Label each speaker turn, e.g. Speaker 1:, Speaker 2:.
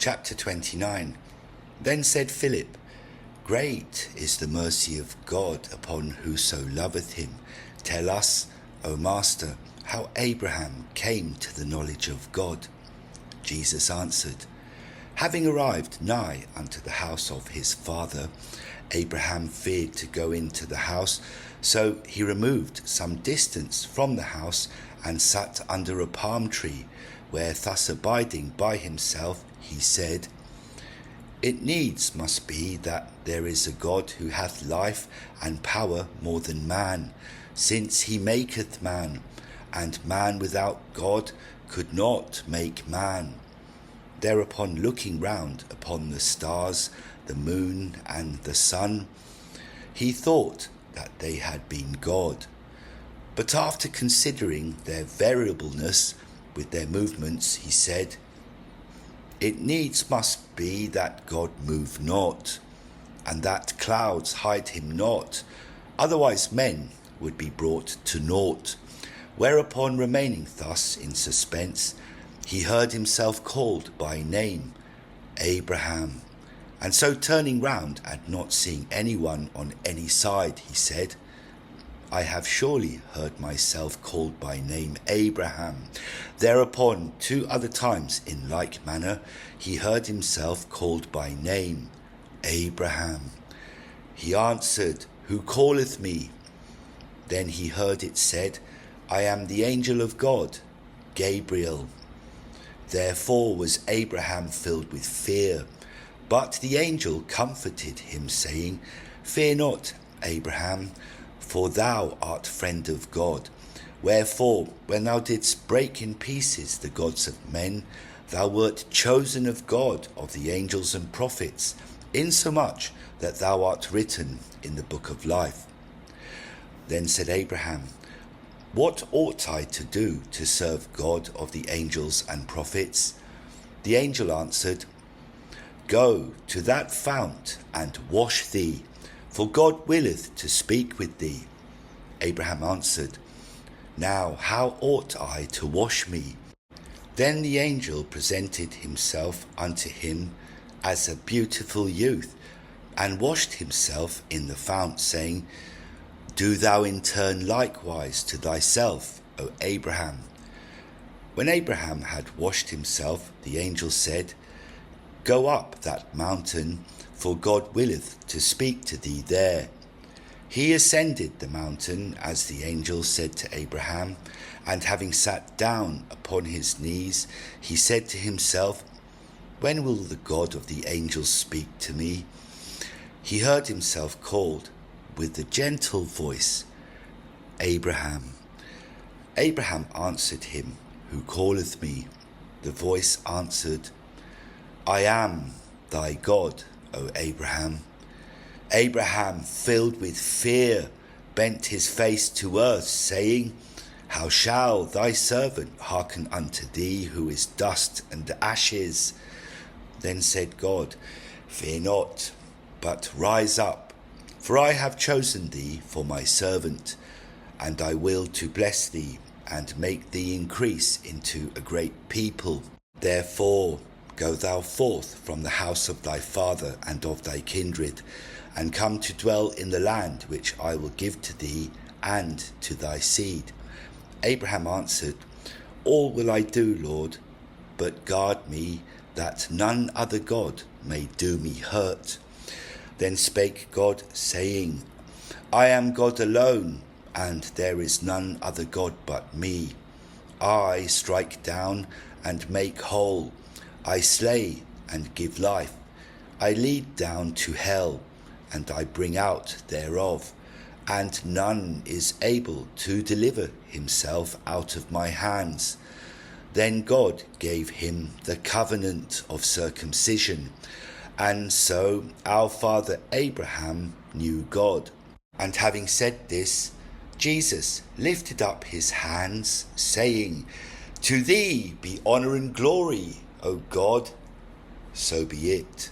Speaker 1: Chapter 29. Then said Philip, Great is the mercy of God upon whoso loveth him. Tell us, O Master, how Abraham came to the knowledge of God. Jesus answered, Having arrived nigh unto the house of his father, Abraham feared to go into the house, so he removed some distance from the house and sat under a palm tree, where thus abiding by himself, he said, It needs must be that there is a God who hath life and power more than man, since he maketh man, and man without God could not make man. Thereupon looking round upon the stars, the moon, and the sun, he thought that they had been God. But after considering their variableness with their movements, he said, It needs must be that God move not, and that clouds hide him not, otherwise men would be brought to naught. Whereupon, remaining thus in suspense, he heard himself called by name, Abraham. And so turning round and not seeing anyone on any side, he said, I have surely heard myself called by name Abraham. Thereupon 2 other times in like manner he heard himself called by name Abraham. He answered, Who calleth me? Then he heard it said, I am the angel of God, Gabriel. Therefore was Abraham filled with fear. But the angel comforted him, saying, Fear not, Abraham, for thou art friend of God. Wherefore, when thou didst break in pieces the gods of men, thou wert chosen of God of the angels and prophets, insomuch that thou art written in the book of life. Then said Abraham, What ought I to do to serve God of the angels and prophets? The angel answered, Go to that fount and wash thee, for God willeth to speak with thee. Abraham answered, Now how ought I to wash me? Then the angel presented himself unto him as a beautiful youth, and washed himself in the fount, saying, Do thou in turn likewise to thyself, O Abraham. When Abraham had washed himself, the angel said, Go up that mountain, for God willeth to speak to thee there. He ascended the mountain, as the angel said to Abraham, and having sat down upon his knees, he said to himself, When will the God of the angels speak to me? He heard himself called with the gentle voice, Abraham. Abraham answered him, Who calleth me? The voice answered, I am thy God, O Abraham. Abraham, filled with fear, bent his face to earth, saying, How shall thy servant hearken unto thee, who is dust and ashes? Then said God, Fear not, but rise up, for I have chosen thee for my servant, and I will to bless thee, and make thee increase into a great people. Therefore go thou forth from the house of thy father and of thy kindred, and come to dwell in the land which I will give to thee and to thy seed. Abraham answered, All will I do, Lord, but guard me, that none other God may do me hurt. Then spake God, saying, I am God alone, and there is none other God but me. I strike down and make whole. I slay and give life. I lead down to hell, and I bring out thereof. And none is able to deliver himself out of my hands. Then God gave him the covenant of circumcision. And so our father Abraham knew God. And having said this, Jesus lifted up his hands, saying, To thee be honour and glory, O God. So be it.